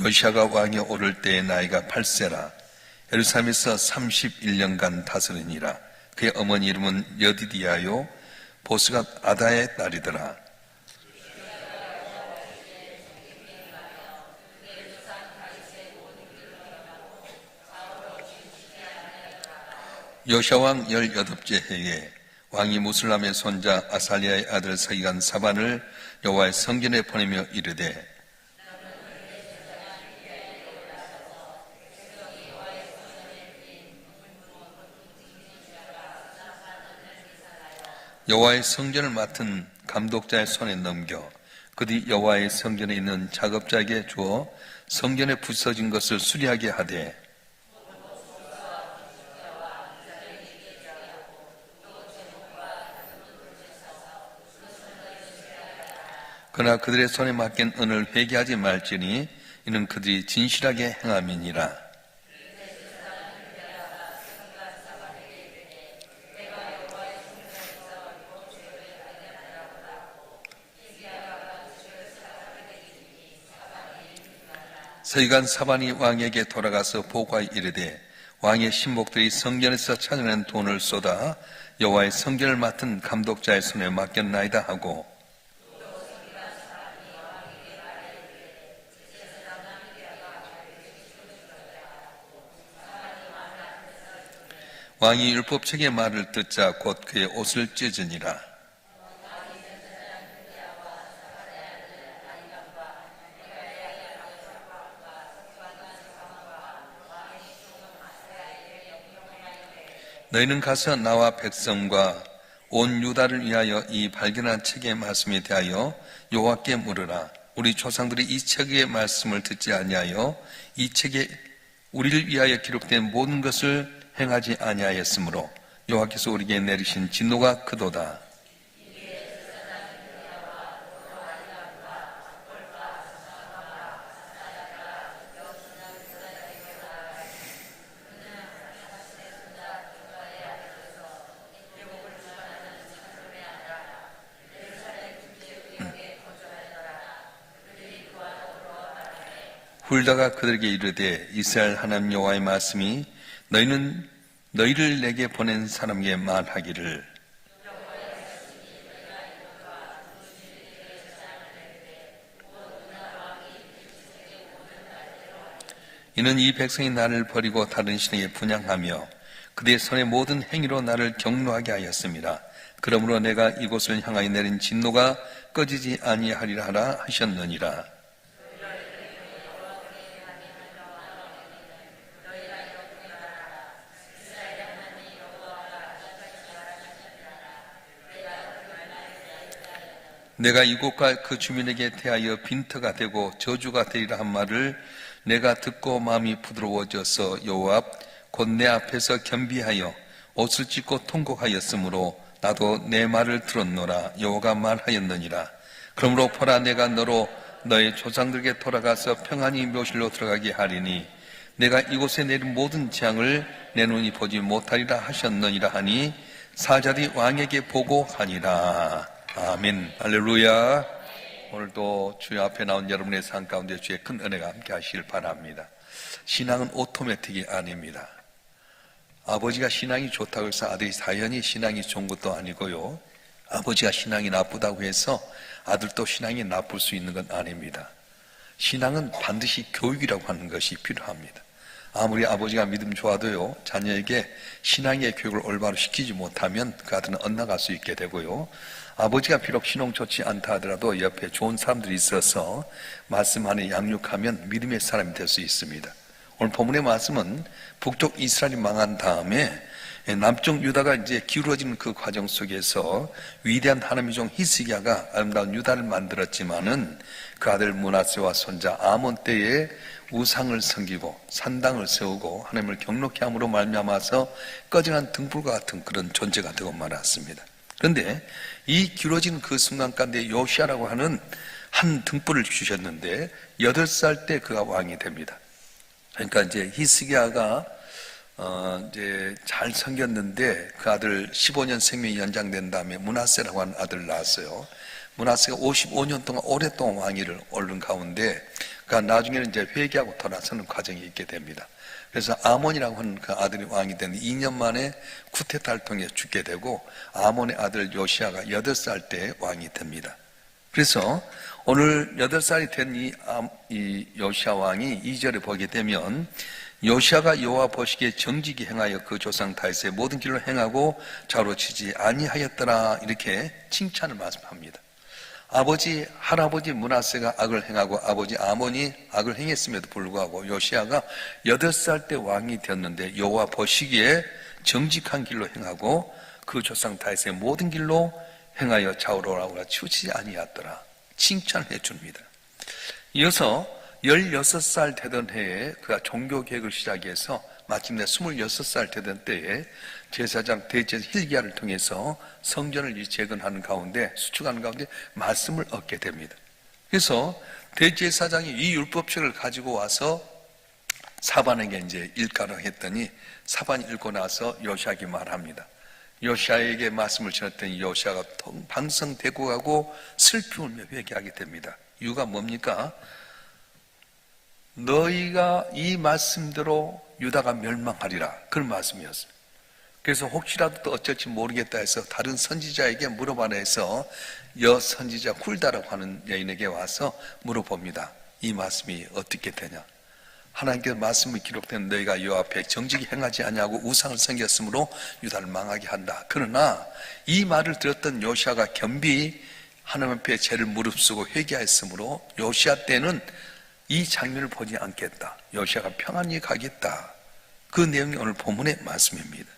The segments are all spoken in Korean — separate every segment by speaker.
Speaker 1: 요시아가 왕에 오를 때의 나이가 8세라 예루살렘에서 31년간 다스리니라. 그의 어머니 이름은 여디디아요 보스가 아다의 딸이더라. 요시아 왕 18째 해에 왕이 무슬람의 손자 아살리아의 아들 서기관 사반을 여호와의 성전에 보내며 이르되 여호와의 성전을 맡은 감독자의 손에 넘겨 그 뒤 여호와의 성전에 있는 작업자에게 주어 성전에 부서진 것을 수리하게 하되 그러나 그들의 손에 맡긴 은을 회개하지 말지니 이는 그들이 진실하게 행함이니라. 서기관 사반이 왕에게 돌아가서 보고하여 이르되 왕의 신복들이 성전에서 찾아낸 돈을 쏟아 여호와의 성전을 맡은 감독자의 손에 맡겼나이다 하고 왕이 율법책의 말을 듣자 곧 그의 옷을 찢으니라. 너희는 가서 나와 백성과 온 유다를 위하여 이 발견한 책의 말씀에 대하여 여호와께 물으라. 우리 조상들이 이 책의 말씀을 듣지 아니하여 이 책에 우리를 위하여 기록된 모든 것을 행하지 아니하였으므로 여호와께서 우리에게 내리신 진노가 크도다. 훌다가 그들에게 이르되 이스라엘 하나님 여호와의 말씀이 너희는 너희를 내게 보낸 사람에게 말하기를 이는 이 백성이 나를 버리고 다른 신에게 분향하며 그들의 손의 모든 행위로 나를 경노하게 하였습니다. 그러므로 내가 이곳을 향하여 내린 진노가 꺼지지 아니하리라 하라 하셨느니라. 내가 이곳과 그 주민에게 대하여 빈터가 되고 저주가 되리라 한 말을 내가 듣고 마음이 부드러워져서 여호와 앞 곧 내 앞에서 겸비하여 옷을 찢고 통곡하였으므로 나도 내 말을 들었노라. 여호와가 말하였느니라. 그러므로 보라 내가 너로 너의 조상들에게 돌아가서 평안히 묘실로 들어가게 하리니 내가 이곳에 내린 모든 재앙을 내 눈이 보지 못하리라 하셨느니라 하니 사자들이 왕에게 보고하니라. 아멘. 할렐루야. 오늘도 주여 앞에 나온 여러분의 삶 가운데 주의 큰 은혜가 함께 하시길 바랍니다. 신앙은 오토매틱이 아닙니다. 아버지가 신앙이 좋다고 해서 아들이 당연히 신앙이 좋은 것도 아니고요. 아버지가 신앙이 나쁘다고 해서 아들도 신앙이 나쁠 수 있는 건 아닙니다. 신앙은 반드시 교육이라고 하는 것이 필요합니다. 아무리 아버지가 믿음 좋아도요, 자녀에게 신앙의 교육을 올바로 시키지 못하면 그 아들은 엇나갈 수 있게 되고요. 아버지가 비록 신앙 좋지 않다 하더라도 옆에 좋은 사람들이 있어서 말씀 안에 양육하면 믿음의 사람이 될 수 있습니다. 오늘 본문의 말씀은 북쪽 이스라엘이 망한 다음에 남쪽 유다가 이제 기울어지는 그 과정 속에서 위대한 하나님의 종 히스기야가 아름다운 유다를 만들었지만은 그 아들 므낫세와 손자 아몬 때에 우상을 섬기고 산당을 세우고 하나님을 경록케 함으로 말미암아서 꺼져간 등불과 같은 그런 존재가 되고 말았습니다. 그런데 이 기울어진 그 순간 가운데 요시아라고 하는 한 등불을 주셨는데 8살 때 그가 왕이 됩니다. 그러니까 이제 히스기야가 이제 잘 섬겼는데 그 아들 15년 생명이 연장된 다음에 므낫세라고 하는 아들을 낳았어요. 므낫세가 55년 동안 오랫동안 왕위를 옳은 가운데 그러니까 나중에는 이제 회개하고 돌아서는 과정이 있게 됩니다. 그래서 아몬이라고 하는 그 아들이 왕이 됐는데 2년 만에 쿠데타를 통해 죽게 되고 아몬의 아들 요시아가 8살 때 왕이 됩니다. 그래서 오늘 8살이 된 이 요시아 왕이 2절에 보게 되면 요시아가 여호와 보시기에 정직히 행하여 그 조상 다윗의 모든 길로 행하고 좌로 치지 아니하였더라 이렇게 칭찬을 말씀합니다. 아버지 할아버지 므낫세가 악을 행하고 아버지 아몬이 악을 행했음에도 불구하고 요시아가 8살 때 왕이 되었는데 여호와 보시기에 정직한 길로 행하고 그 조상 다윗의 모든 길로 행하여 좌우로 치우치지 아니하였더라 칭찬해 줍니다. 이어서 16살 되던 해에 그가 종교개혁을 시작해서 마침내 26살 되던 때에 제사장 대제사 hil기야를 통해서 성전을 재건하는 가운데 수축하는 가운데 말씀을 얻게 됩니다. 그래서 대제사장이 이 율법책을 가지고 와서 사반에게 이제 읽가라 했더니 사반이 읽고 나서 요시아에게 말합니다. 요시아에게 말씀을 전했더니 요시아가 방성대고하고 슬피 울며 회개하게 됩니다. 이유가 뭡니까? 너희가 이 말씀대로 유다가 멸망하리라 그런 말씀이었어요. 그래서 혹시라도 또 어쩔지 모르겠다 해서 다른 선지자에게 물어봐라 해서 여선지자 쿨다라고 하는 여인에게 와서 물어봅니다. 이 말씀이 어떻게 되냐? 하나님께서 말씀이 기록된 너희가 여호와 앞에 정직히 행하지 아니하고 우상을 섬겼으므로 유다를 망하게 한다. 그러나 이 말을 들었던 요시아가 겸비 하나님 앞에 죄를 무릅쓰고 회개하였으므로 요시아 때는 이 장면을 보지 않겠다. 요시아가 평안히 가겠다. 그 내용이 오늘 본문의 말씀입니다.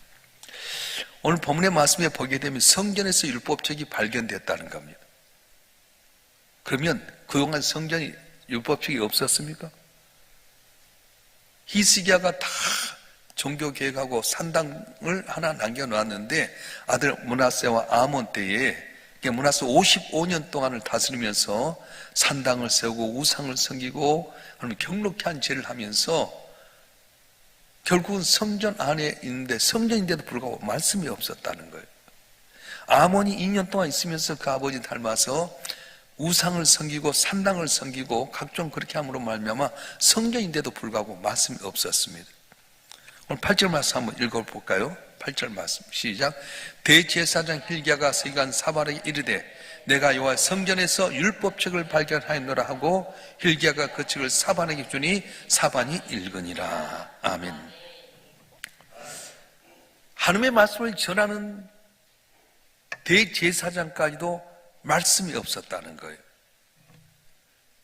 Speaker 1: 오늘 본문의 말씀에 보게 되면 성전에서 율법책이 발견됐다는 겁니다. 그러면 그동안 성전이 율법책이 없었습니까? 히스기야가 다 종교개혁하고 산당을 하나 남겨놓았는데 아들 므낫세와 아몬 때에 므낫세 55년 동안을 다스리면서 산당을 세우고 우상을 섬기고 경록히 한 죄를 하면서 결국은 성전 안에 있는데 성전인데도 불구하고 말씀이 없었다는 거예요. 아몬이 2년 동안 있으면서 그 아버지 닮아서 우상을 섬기고 산당을 섬기고 각종 그렇게 함으로 말미암아 성전인데도 불구하고 말씀이 없었습니다. 오늘 8절 말씀 한번 읽어볼까요? 8절 말씀 시작. 대제사장 hil기야가 서기관 사반에게 이르되 내가 여호와 성전에서 율법책을 발견하였노라 하고 hil기야가 그 책을 사반에게 주니 사반이 읽으니라. 아멘. 하나님의 말씀을 전하는 대제사장까지도 말씀이 없었다는 거예요.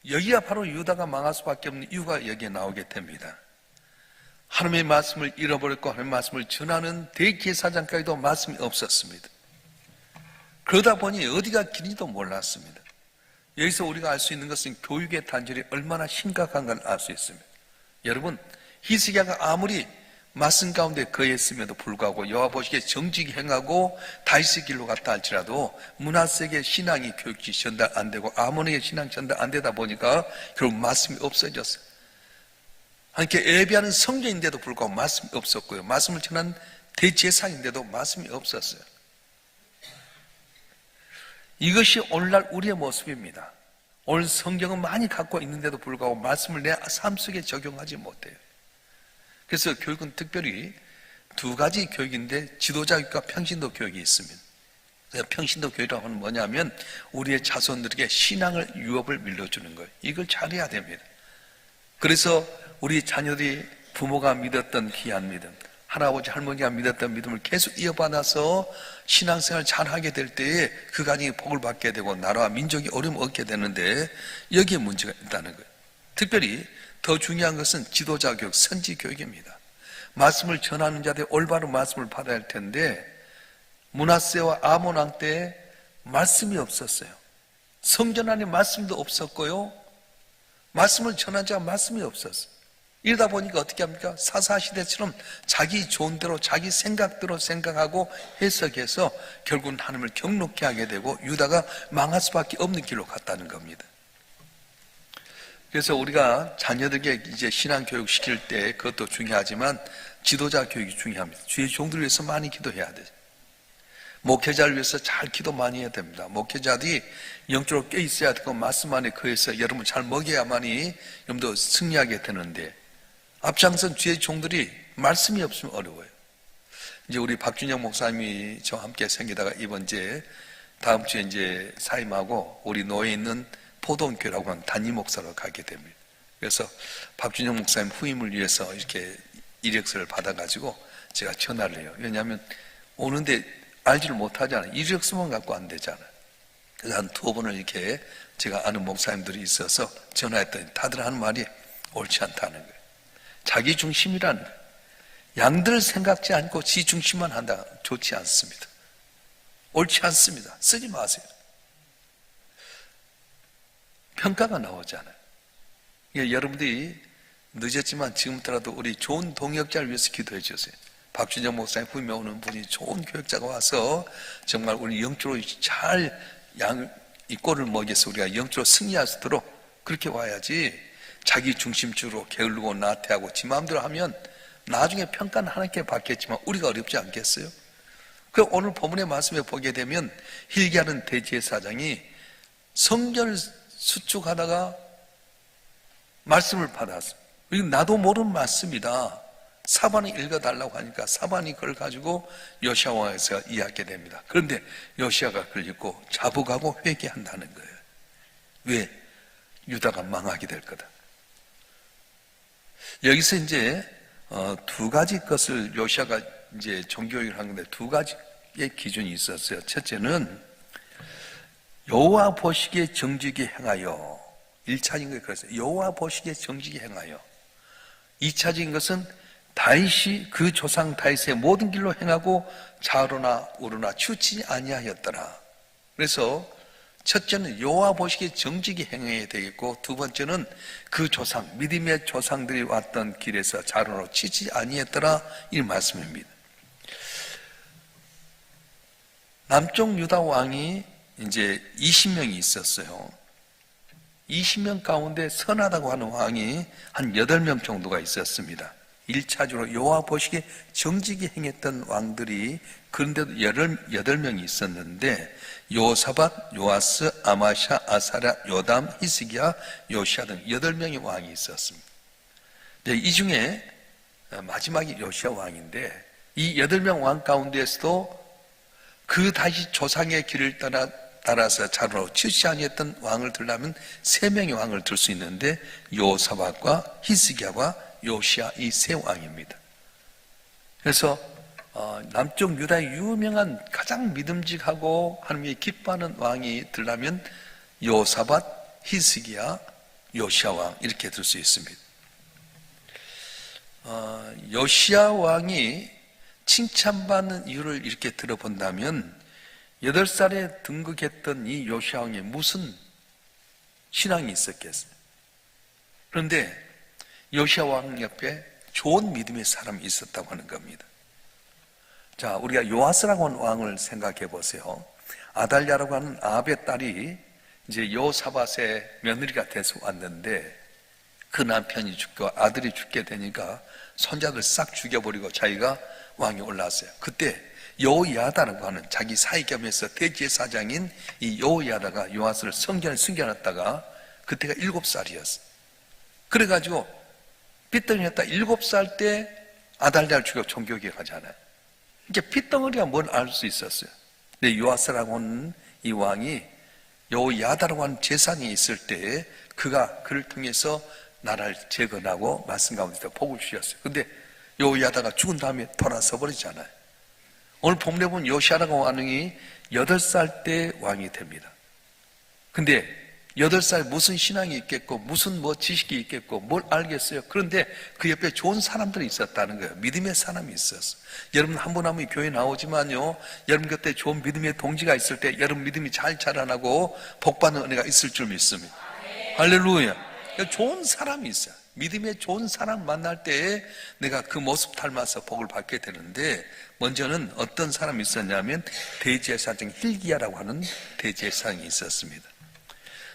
Speaker 1: 여기가 바로 유다가 망할 수밖에 없는 이유가 여기에 나오게 됩니다. 하나님의 말씀을 잃어버렸고 하나님의 말씀을 전하는 대제사장까지도 말씀이 없었습니다. 그러다 보니 어디가 길인지도 몰랐습니다. 여기서 우리가 알 수 있는 것은 교육의 단절이 얼마나 심각한 걸 알 수 있습니다. 여러분, 히스기야가 아무리 말씀 가운데 거했음에도 불구하고 여호와 보시기에 정직히 행하고 다윗의 길로 갔다 할지라도 므낫세에게 신앙이 교육이 전달 안 되고 아몬에게 신앙 전달 안 되다 보니까 결국 말씀이 없어졌어요. 하나님께 예배하는 성전인데도 불구하고 말씀이 없었고요. 말씀을 전한 대제사장인데도 말씀이 없었어요. 이것이 오늘날 우리의 모습입니다. 오늘 성경은 많이 갖고 있는데도 불구하고 말씀을 내 삶 속에 적용하지 못해요. 그래서 교육은 특별히 두 가지 교육인데 지도자 교육과 평신도 교육이 있습니다. 평신도 교육이라고 하는 뭐냐면 우리의 자손들에게 신앙을 유업을 밀려주는 거예요. 이걸 잘해야 됩니다. 그래서 우리 자녀들이 부모가 믿었던 귀한 믿음, 할아버지 할머니가 믿었던 믿음을 계속 이어받아서 신앙생활 잘하게 될 때에 그 가정이 복을 받게 되고 나라와 민족이 어려움을 얻게 되는데 여기에 문제가 있다는 거예요. 특별히 더 중요한 것은 지도자 교육, 선지 교육입니다. 말씀을 전하는 자들 올바른 말씀을 받아야 할 텐데 므낫세와 아몬 왕 때에 말씀이 없었어요. 성전 안에 말씀도 없었고요. 말씀을 전한 자가 말씀이 없었어요. 이러다 보니까 어떻게 합니까? 사사시대처럼 자기 좋은 대로 자기 생각대로 생각하고 해석해서 결국은 하나님을 경록케 하게 되고 유다가 망할 수밖에 없는 길로 갔다는 겁니다. 그래서 우리가 자녀들에게 이제 신앙 교육 시킬 때 그것도 중요하지만 지도자 교육이 중요합니다. 주의 종들을 위해서 많이 기도해야 돼요. 목회자를 위해서 잘 기도 많이 해야 됩니다. 목회자들이 영적으로 깨 있어야 되고 말씀 안에 거해서 여러분 잘 먹여야만이 여러분도 승리하게 되는데 앞장선 주의 종들이 말씀이 없으면 어려워요. 이제 우리 박준영 목사님이 저와 함께 생기다가 이번 주에 다음 주에 이제 사임하고 우리 노예에 있는 포동교라고 하는 단임 목사로 가게 됩니다. 그래서 박준영 목사님 후임을 위해서 이렇게 이력서를 받아가지고 제가 전화를 해요. 왜냐하면 오는데 알지를 못하잖아요. 이력서만 갖고 안 되잖아요. 그래서 한 2번을 이렇게 제가 아는 목사님들이 있어서 전화했더니 다들 하는 말이 옳지 않다는 거예요. 자기 중심이라는 거예요. 양들을 생각지 않고 지 중심만 한다. 좋지 않습니다. 옳지 않습니다. 쓰지 마세요. 평가가 나오잖아요. 여러분들이 늦었지만 지금부터라도 우리 좋은 동역자를 위해서 기도해 주세요. 박준영 목사님 후임에 오는 분이 좋은 교역자가 와서 정말 우리 영적으로 잘 이 꼴을 먹여서 우리가 영적으로 승리할 수 있도록 그렇게 와야지 자기 중심적으로 게을르고 나태하고 지 마음대로 하면 나중에 평가는 하나님께 받겠지만 우리가 어렵지 않겠어요? 그 오늘 본문의 말씀에 보게 되면 hil기야는 대제사장이 성전을 수축하다가 말씀을 받았어요. 나도 모르는 말씀이다. 사반이 읽어달라고 하니까 사반이 그걸 가지고 요시야 왕에서 이야기하게 됩니다. 그런데 요시야가 그걸 읽고 자복하고 회개한다는 거예요. 왜? 유다가 망하게 될 거다. 여기서 이제 2가지 것을 요시야가 이제 종교교육을 한 건데 2가지의 기준이 있었어요. 첫째는 여호와 보시기에 정직히 행하여 1차적인 게 그랬어요. 여호와 보시기에 정직히 행하여 2차적인 것은 다윗이 그 조상 다윗의 모든 길로 행하고 좌로나 우로나 치우치지 아니하였더라. 그래서 첫째는 여호와 보시기에 정직히 행해야 되겠고 두 번째는 그 조상 믿음의 조상들이 왔던 길에서 좌로로 치우치지 아니했더라 이 말씀입니다. 남쪽 유다 왕이 이제 20명이 있었어요. 20명 가운데 선하다고 하는 왕이 한 8명 정도가 있었습니다. 1차적으로 여호와 보시기에 정직히 행했던 왕들이 그런데도 8명이 있었는데 요사밧, 요아스, 아마샤, 아사랴, 요담, 히스기야, 요시야 등 8명의 왕이 있었습니다. 이 중에 마지막이 요시야 왕인데 이 8명 왕 가운데에서도 그 다시 조상의 길을 따라서 자로 치우치지 아니했던 왕을 들려면 3명의 왕을 들 수 있는데 요사밧과 히스기야와 요시야 이 3왕입니다. 그래서 남쪽 유다의 유명한 가장 믿음직하고 하나님이 기뻐하는 왕이 들려면 요사밧, 히스기야, 요시야 왕 이렇게 들 수 있습니다. 요시야 왕이 칭찬받는 이유를 이렇게 들어본다면 8살에 등극했던 이 요시야 왕에 무슨 신앙이 있었겠어요? 그런데 요시야 왕 옆에 좋은 믿음의 사람이 있었다고 하는 겁니다. 자, 우리가 요아스라고 하는 왕을 생각해 보세요. 아달랴라고 하는 아합의 딸이 이제 여호사밧의 며느리가 돼서 왔는데 그 남편이 죽고 아들이 죽게 되니까 손자들 싹 죽여버리고 자기가 왕이 올라왔어요. 그때 여호야다라고 하는 자기 사위겸에서 대제사장인 이 여호야다가 요아스를 성전에 숨겨놨다가 그때가 7살이었어요. 그래가지고 핏덩이했다 7살 때 아달랴를 죽여 종교개혁 하잖아요. 이게 핏덩어리가 뭘 알 수 있었어요. 근데 요아스라고 하는 이 왕이 여호야다라고 하는 재산이 있을 때 그가 그를 통해서 나라를 재건하고 말씀 가운데서 복을 주셨어요. 근데 여호야다가 죽은 다음에 돌아서 버리잖아요. 오늘 본문에 보면 요시야라고 하는 왕이 8살 때 왕이 됩니다. 근데 8살 무슨 신앙이 있겠고 무슨 지식이 있겠고 뭘 알겠어요. 그런데 그 옆에 좋은 사람들이 있었다는 거예요. 믿음의 사람이 있었어. 여러분 한 분 한 분이 교회 나오지만요, 여러분 곁에 좋은 믿음의 동지가 있을 때 여러분 믿음이 잘 자라나고 복받는 은혜가 있을 줄 믿습니다. 할렐루야. 좋은 사람이 있어요. 믿음의 좋은 사람 만날 때 내가 그 모습 닮아서 복을 받게 되는데, 먼저는 어떤 사람이 있었냐면 대제사장 hil기야라고 하는 대제사장이 있었습니다.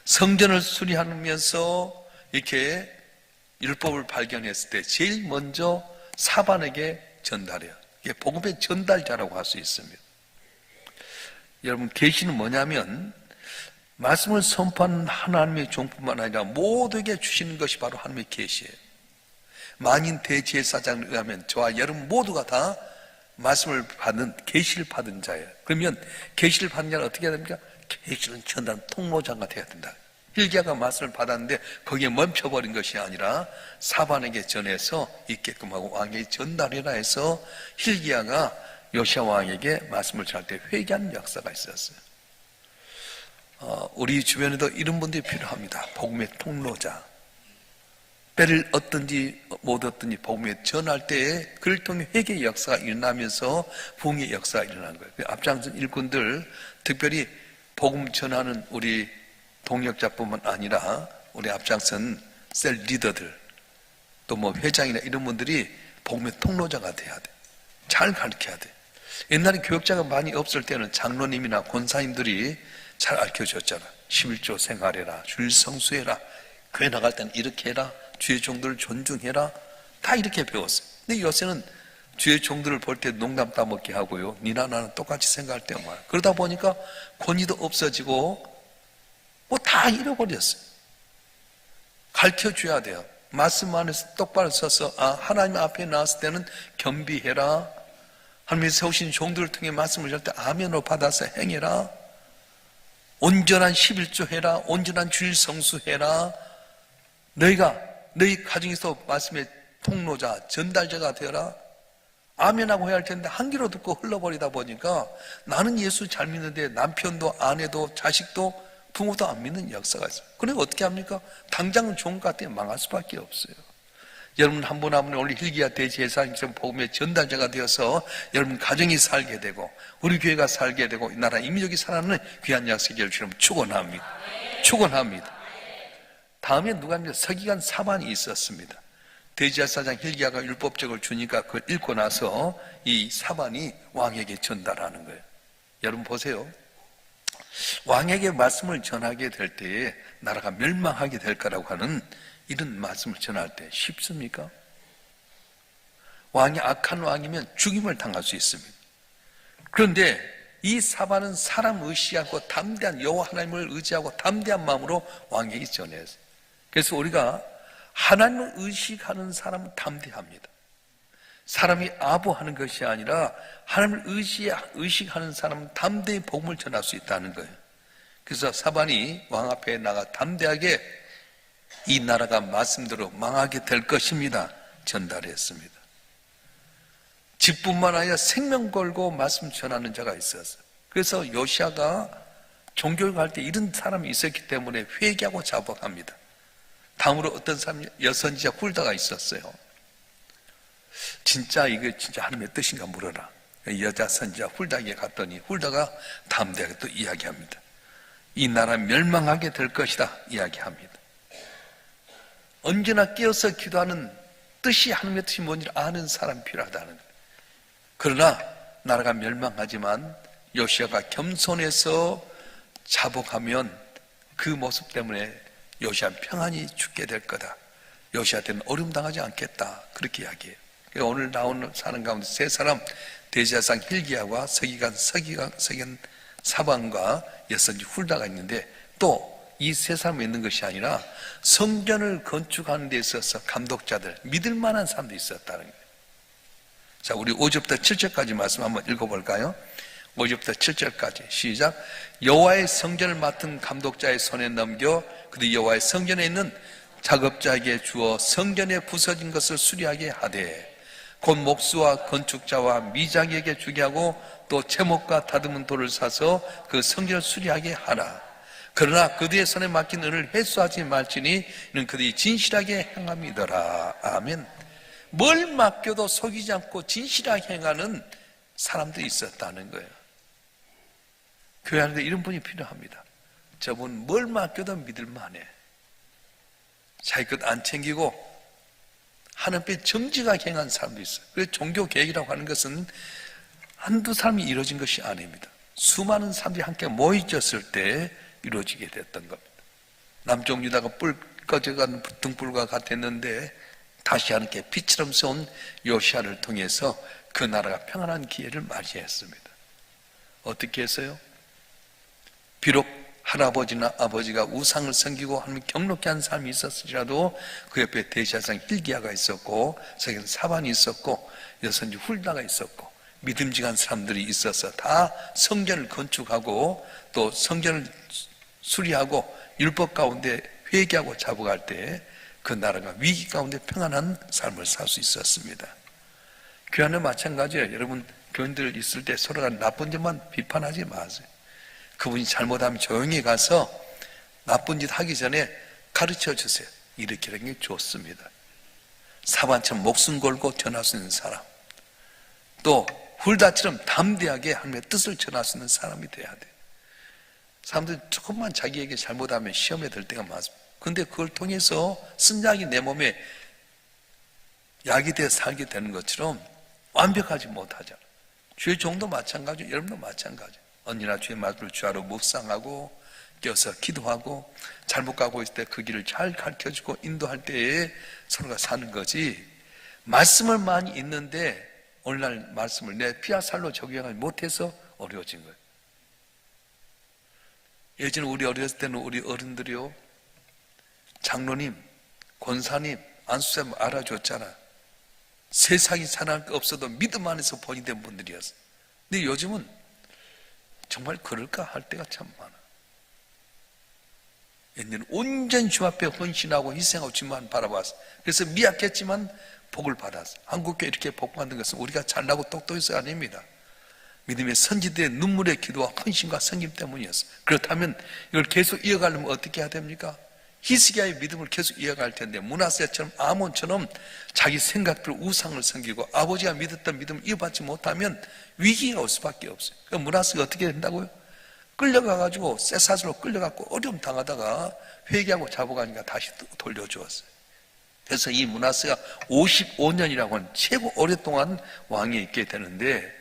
Speaker 1: 성전을 수리하면서 이렇게 율법을 발견했을 때 제일 먼저 사반에게 전달해요. 이게 복음의 전달자라고 할 수 있습니다. 여러분, 계시는 뭐냐면 말씀을 선포하는 하나님의 종뿐만 아니라 모두에게 주시는 것이 바로 하나님의 계시예요. 만인 대제사장에 의하면 저와 여러분 모두가 다 말씀을 받은, 계시를 받은 자예요. 그러면 계시를 받는 자는 어떻게 해야 됩니까? 계시를 전하는 통로자가 되어야 된다. hil기야가 말씀을 받았는데 거기에 멈춰버린 것이 아니라 사반에게 전해서 있게끔 하고 왕에게 전달해라 해서 hil기야가 요시야 왕에게 말씀을 전할 때 회개하는 역사가 있었어요. 우리 주변에도 이런 분들이 필요합니다. 복음의 통로자. 때를 얻든지 못 얻든지 복음에 전할 때에 그를 통해 회개의 역사가 일어나면서 부흥의 역사가 일어나는 거예요. 앞장선 일꾼들, 특별히 복음 전하는 우리 동역자뿐만 아니라 우리 앞장선 셀 리더들, 또 뭐 회장이나 이런 분들이 복음의 통로자가 돼야 돼. 잘 가르쳐야 돼. 옛날에 교역자가 많이 없을 때는 장로님이나 권사님들이 잘 알려줬잖아. 11조 생활해라, 주일 성수해라, 교회 나갈 때는 이렇게 해라, 주의 종들을 존중해라, 다 이렇게 배웠어요. 근데 요새는 주의 종들을 볼 때 농담 따먹게 하고요, 니나 나는 똑같이 생각할 때가 많아요. 그러다 보니까 권위도 없어지고 뭐 다 잃어버렸어요. 가르쳐줘야 돼요. 말씀 안에서 똑바로 서서 하나님 앞에 나왔을 때는 겸비해라, 하나님이 세우신 종들을 통해 말씀을 할 때 아멘으로 받아서 행해라, 온전한 11조 해라, 온전한 주일 성수해라, 너희 가정에서 말씀의 통로자, 전달자가 되어라, 아멘하고 해야 할 텐데 한 귀로 듣고 흘러버리다 보니까 나는 예수 잘 믿는데 남편도 아내도 자식도 부모도 안 믿는 역사가 있어요. 그러니까 어떻게 합니까? 당장은 좋은 것 같아요. 망할 수밖에 없어요. 여러분 한 분 한 분이 원래 hil기야 대제사장처럼 복음의 전달자가 되어서 여러분 가정이 살게 되고 우리 교회가 살게 되고 이 나라 이민족이 살아나는 귀한 약속을 주시면 축원합니다. 축원합니다. 다음에 누가 합니까? 서기관 사반이 있었습니다. 대제사장 hil기야가 율법적을 주니까 그걸 읽고 나서 이 사반이 왕에게 전달하는 거예요. 여러분 보세요. 왕에게 말씀을 전하게 될 때에 나라가 멸망하게 될 거라고 하는 이런 말씀을 전할 때 쉽습니까? 왕이 악한 왕이면 죽임을 당할 수 있습니다. 그런데 이 사반은 사람 의시하고 담대한 여호와 하나님을 의지하고 담대한 마음으로 왕에게 전했어요. 그래서 우리가 하나님을 의식하는 사람은 담대합니다. 사람이 아부하는 것이 아니라 하나님을 의식하는 사람은 담대히 복음을 전할 수 있다는 거예요. 그래서 사반이 왕 앞에 나가 담대하게 이 나라가 말씀대로 망하게 될 것입니다 전달했습니다. 집뿐만 아니라 생명 걸고 말씀 전하는 자가 있었어요. 그래서 요시야가 종교를 갈 때 이런 사람이 있었기 때문에 회개하고 자복합니다. 다음으로 어떤 사람이 여선지자 훌다가 있었어요. 진짜 이게 진짜 하나님의 뜻인가 물어라. 여자 선지자 훌다에게 갔더니 훌다가 담대하게 또 이야기합니다. 이 나라 멸망하게 될 것이다 이야기합니다. 언제나 깨어서 기도하는 뜻이 하나님의 뜻이 뭔지 아는 사람이 필요하다는 거예요. 그러나 나라가 멸망하지만 요시야가 겸손해서 자복하면 그 모습 때문에 요시야는 평안히 죽게 될 거다. 요시야한테는 어려움 당하지 않겠다. 그렇게 이야기해요. 오늘 나오는 사람 가운데 세 사람, 대제사장 hil기야와 서기관 사반과 여선지 훌다가 있는데 또 이 세 사람이 있는 것이 아니라 성전을 건축하는 데 있어서 감독자들, 믿을 만한 사람도 있었다는 거예요. 자, 우리 5절부터 7절까지 말씀 한번 읽어볼까요? 5절부터 7절까지 시작. 여호와의 성전을 맡은 감독자의 손에 넘겨 그들이 여호와의 성전에 있는 작업자에게 주어 성전에 부서진 것을 수리하게 하되 곧 목수와 건축자와 미장에게 주게 하고 또 채목과 다듬은 돌을 사서 그 성전을 수리하게 하라. 그러나 그들의 손에 맡긴 은을 회수하지 말지니 이는 그들이 진실하게 행함이더라. 아멘. 뭘 맡겨도 속이지 않고 진실하게 행하는 사람들이 있었다는 거예요. 교회 안에 이런 분이 필요합니다. 저분 뭘 맡겨도 믿을만해. 자기 것 안 챙기고 하나님께 정직하게 행한 사람도 있어요. 그래서 종교 계획이라고 하는 것은 한두 사람이 이루어진 것이 아닙니다. 수많은 사람들이 함께 모여졌을 때 이루어지게 됐던 겁니다. 남쪽 유다가 뿔 꺼져간 등불과 같았는데 다시 하나님께 빛처럼 쏜 요시야를 통해서 그 나라가 평안한 기회를 맞이했습니다. 어떻게 했어요? 비록 할아버지나 아버지가 우상을 섬기고 하나님 경록케 한 삶이 있었을지라도 그 옆에 대제사장 hil기야가 있었고 저기는 사반이 있었고 여선지 훌다가 있었고 믿음직한 사람들이 있어서 다 성전을 건축하고 또 성전을 수리하고 율법 가운데 회개하고 잡아갈 때 그 나라가 위기 가운데 평안한 삶을 살 수 있었습니다. 교회는 마찬가지예요. 여러분 교인들 있을 때 서로가 나쁜 점만 비판하지 마세요. 그분이 잘못하면 조용히 가서 나쁜 짓 하기 전에 가르쳐 주세요. 이렇게 하는 게 좋습니다. 사반처럼 목숨 걸고 전할 수 있는 사람, 또 훌다처럼 담대하게 하나님의 뜻을 전할 수 있는 사람이 돼야 돼요. 사람들이 조금만 자기에게 잘못하면 시험에 들 때가 많습니다. 그런데 그걸 통해서 쓴약이 내 몸에 약이 되어 살게 되는 것처럼 완벽하지 못하잖아요. 주의 종도 마찬가지고 여러분도 마찬가지예요. 언니나 주의 말씀을 주하로 묵상하고 껴서 기도하고 잘못 가고 있을 때 그 길을 잘 가르쳐주고 인도할 때에 서로가 사는 거지. 말씀을 많이 읽는데 오늘날 말씀을 내 피와 살로 적용하지 못해서 어려워진 거예요. 예전에 우리 어렸을 때는 우리 어른들이요, 장로님, 권사님, 안수사님 알아줬잖아. 세상이 살아날 게 없어도 믿음 안에서 본이 된 분들이었어. 근데 요즘은 정말 그럴까 할 때가 참 많아. 옛날에는 온전히 주 앞에 헌신하고 희생하고 주만 바라봤어. 그래서 미약했지만 복을 받았어. 한국교회 이렇게 복 받는 것은 우리가 잘나고 똑똑해서 아닙니다. 믿음의 선지들의 눈물의 기도와 헌신과 섬김 때문이었어. 그렇다면 이걸 계속 이어가려면 어떻게 해야 됩니까? 히스기야의 믿음을 계속 이어갈 텐데 므낫세처럼 아몬처럼 자기 생각대로 우상을 섬기고 아버지가 믿었던 믿음을 이어받지 못하면 위기가 올 수밖에 없어요. 그러니까 므낫세가 어떻게 된다고요? 끌려가가지고 쇠사슬로 끌려가고 어려움 당하다가 회개하고 잡아가니까 다시 돌려주었어요. 그래서 이 므낫세가 55년이라고 하는 최고 오랫동안 왕위에 있게 되는데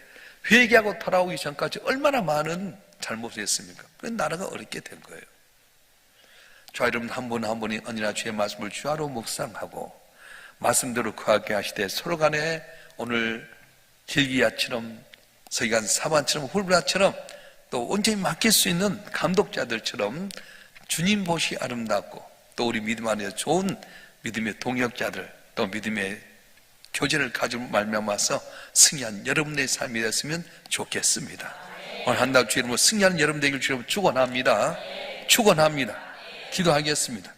Speaker 1: 회개하고 돌아오기 전까지 얼마나 많은 잘못을 했습니까? 그래서 나라가 어렵게 된 거예요. 자, 여러분 한 분 한 분이 언제나 주의 말씀을 주하로 묵상하고 말씀대로 거하게 하시되 서로 간에 오늘 hil기야처럼 서기관 사반처럼 훌브라처럼 또 온전히 맡길 수 있는 감독자들처럼 주님 보시 아름답고 또 우리 믿음 안에서 좋은 믿음의 동역자들 또 믿음의 교제를 가지고 말미암아서 승리한 여러분의 삶이 되었으면 좋겠습니다. 오늘 한 달 주의 이름으로 승리하는 여러분 되길 주님 축원합니다. 축원합니다. 기도하겠습니다.